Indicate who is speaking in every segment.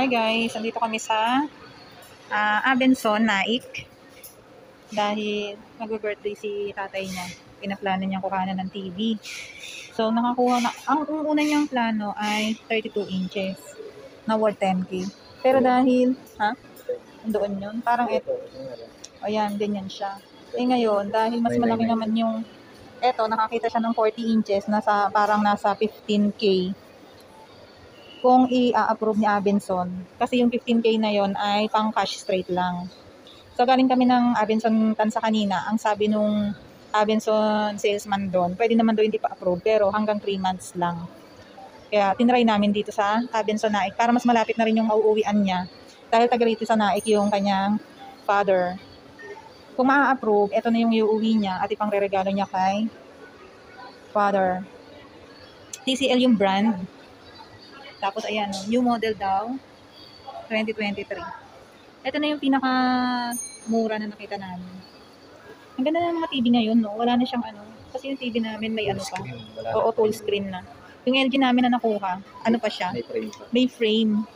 Speaker 1: Hi guys, andito kami sa Abenson, Naik. Dahil mag-birthday si tatay niya. Pinaplano niyang kuhanan ng TV. So nakakuha na, ang una niyang plano ay 32 inches na worth 10K. Pero dahil, doon yun, parang ito. Ayan, ganyan siya. Ngayon, dahil mas malaki naman yung, nakakita siya ng 40 inches, parang nasa 15K. Kung i-approve ni Abenson. Kasi yung 15K na yon ay pang cash straight lang. So galing kami ng Abenson Tansa kanina. Ang sabi nung Abenson salesman doon, pwede naman doon hindi pa approve pero hanggang 3 months lang. Kaya tinry namin dito sa Abenson Naik para mas malapit na rin yung mauuwian niya. Dahil taga rito sa Naik yung kanyang father. Kung ma-approve, ito na yung iuwi niya at ipang re-regalo niya kay father. TCL yung brand. Tapos ayan, new model daw, 2023. Ito na yung pinaka mura na nakita namin. Ang ganda ng mga TV ngayon, no? Wala na siyang kasi yung TV namin may pa. Oo, full screen na. Yung LG namin na nakuha, pa siya? May frame.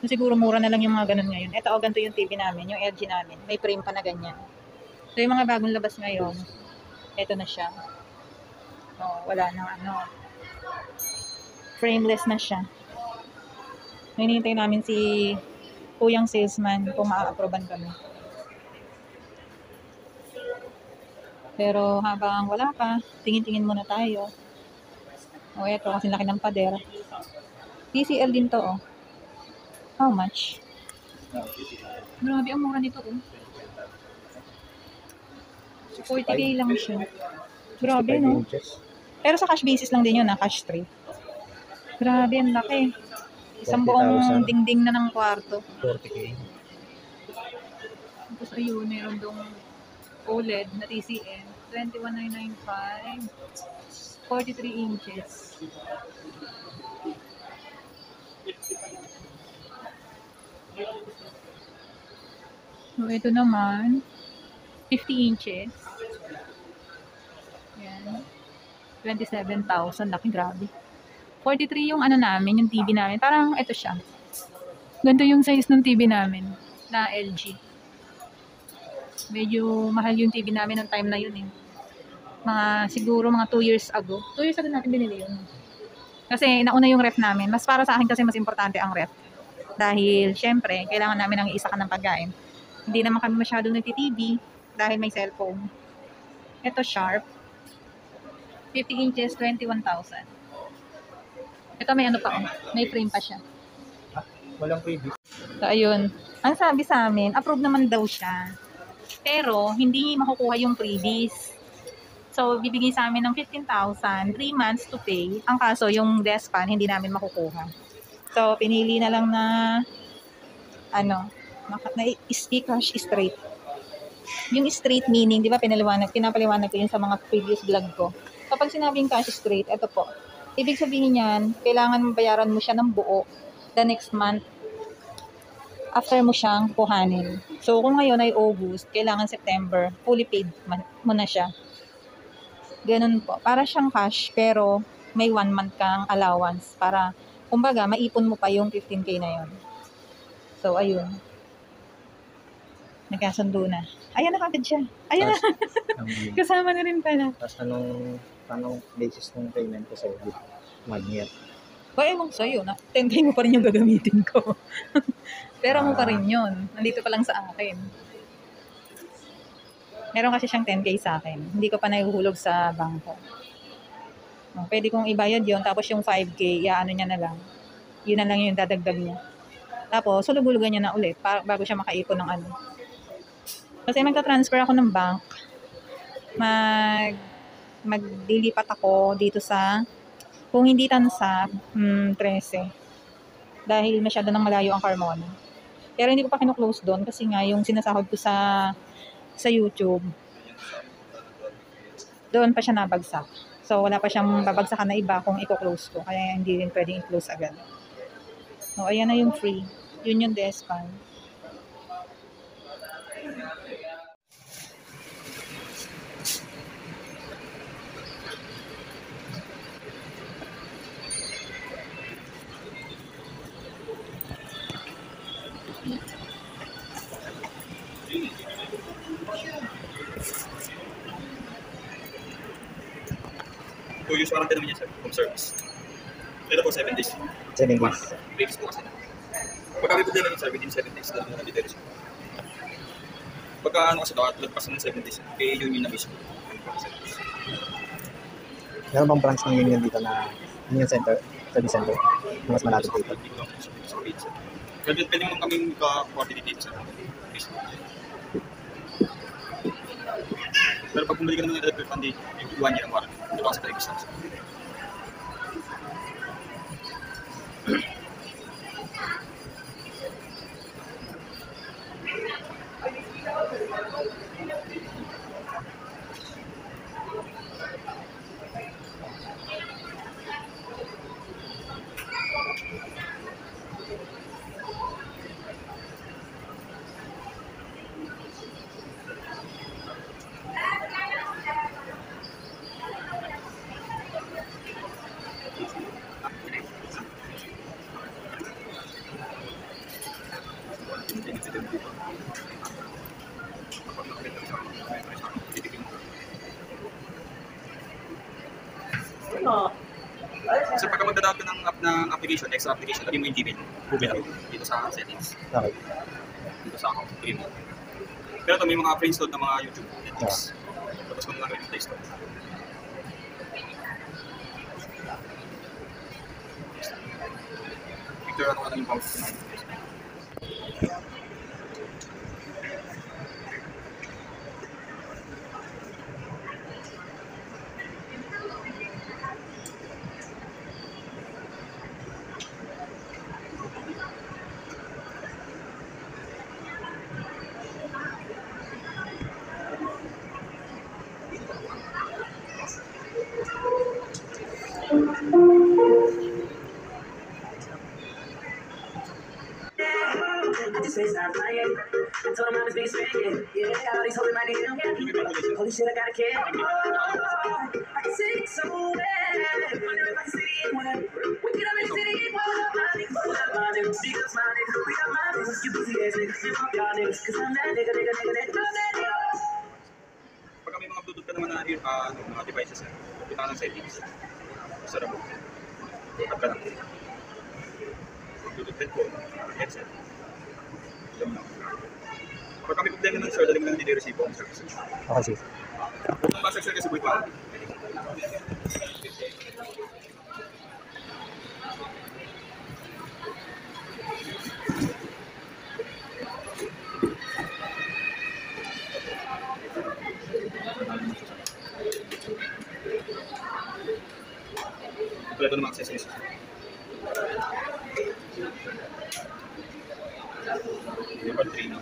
Speaker 1: So, siguro mura na lang yung mga ganun ngayon. Ito, ganito yung TV namin, yung LG namin. May frame pa na ganyan. So, yung mga bagong labas ngayon, ito na siya. Wala na frameless na siya. Hinihintay namin si kuyang salesman kung maa-approvean kami. Pero habang wala pa, tingin-tingin muna tayo. Eto kasi laki ng pader. TCL din to, How much? Grabe, ang mura nito, 40K lang siya. Grabe, no? Pero sa cash basis lang din yun, cash straight. Grabe, ang laki. Isang buong dingding na ng kwarto.
Speaker 2: 40K.
Speaker 1: Tapos ayun, meron dong OLED na TCL. 21,995. 43 inches. So, ito naman, 50 inches. Yan. 27,000. Laki, grabe. 43 yung namin, yung TV namin. Parang ito siya. Ganito yung size ng TV namin na LG. Medyo mahal yung TV namin ng time na yun siguro mga 2 years ago. 2 years ago natin binili yun. Kasi nauna yung ref namin. Mas para sa akin kasi mas importante ang ref. Dahil syempre, kailangan namin ng isa ng pagkain. Hindi naman kami masyadong nagti-TV dahil may cellphone. Ito Sharp. 50 inches, 21,000. Ito may pa may frame pa siya.
Speaker 2: Walang freebie.
Speaker 1: So, ayun. Ang sabi sa amin, approve naman daw siya. Pero, hindi makukuha yung freebies. So, bibigay sa amin ng 15,000, 3 months to pay. Ang kaso, yung desk fan, hindi namin makukuha. So, pinili na lang na cash straight. Yung straight meaning, di ba, pinapaliwanag ko yun sa mga previous vlog ko. Kapag sinabing cash straight, ito po. Ibig sabihin niyan, kailangan bayaran mo siya ng buo the next month after mo siyang kuhanin. So, kung ngayon ay August, kailangan September, fully paid mo na siya. Ganun po. Para siyang cash, pero may 1 month kang allowance para, kumbaga, maipon mo pa yung 15K na yun. So, ayun. Nagkasundo na. Ayan, nakagad siya. Ayan na. Kasama na rin pala.
Speaker 2: Tapos anong basis ng payment ko sa'yo? 1 year.
Speaker 1: Ewan ko sa'yo, 10K mo pa rin yung gagamitin ko. Pero mo pa rin yun. Nandito pa lang sa akin. Meron kasi siyang 10K sa akin. Hindi ko pa nahuhulog sa bangko. Pwede kong ibayad yun. Tapos yung 5K, niya na lang. Yun na lang yung dadagdag niya. Tapos, sulug-hulugan niya na ulit bago siya makaipon ng Kasi magta-transfer ako ng bank. Maglilipat ako dito sa, kung hindi Tansa, 13. Dahil masyado nang malayo ang Carmona. Pero hindi ko pa kinu-close doon kasi nga yung sinasahod ko sa YouTube, doon pa siya nabagsak. So, wala pa siyang babagsakan na iba kung i-close ko. Kaya hindi rin pwedeng i-close agad. So, ayan na yung free. Yun yung desk fan.
Speaker 3: 2 years warranty naman yan sir, home service. Ito po 7 days.
Speaker 2: 7 days.
Speaker 3: Previous po kasi. Pagka may problema yun sir, within 7 days lang na details. Pagka ano kasi daw, lagpas ng 7 days, kaya yun yung na-miss ko.
Speaker 2: Meron bang branch ng Union dito na Union Center, Service Center, na mas malapit dito?
Speaker 3: Pwede mo kaming ka-coordinate dito sa pero pag bumili ka naman ng electric fan, yung 1 year ang warranty. Ito kasi talagang distance. Kasi pagka magdadaan ka ng application, extra application, lagyan mo yung Gmail, Google ako, dito sa settings,
Speaker 2: Okay.
Speaker 3: dito sa account, lagyan mo. Pero ito may mga pre-installed na mga YouTube, Netflix. Tapos kung nalagay yung Play Store. Picture ano ka lang yung power.
Speaker 4: I just say stop lying. I told him I was big swinging. Yeah, all these holding my DM. Holy shit, I got a kid. Oh, I can see it somewhere. Wonder if I can see it when we get up in the city. Pull up my niggas, pull up my niggas. Big up my niggas, we got my niggas. You pussy ass niggas, you fuck y'all niggas. Cause I'm that nigga, nigga, nigga, nigga, that nigga.
Speaker 3: Pagka may mga Bluetooth ka naman na mga devices na, kita ka ng settings. Sa remote. At ka lang. Bluetooth headphone, headset. Pag kami problema ng sir, daling lang din i-receive home services.
Speaker 2: Okay, sis.
Speaker 3: Kung nasa sir kasi buhay pa. Kompleto ng accessories. Yung pag-training.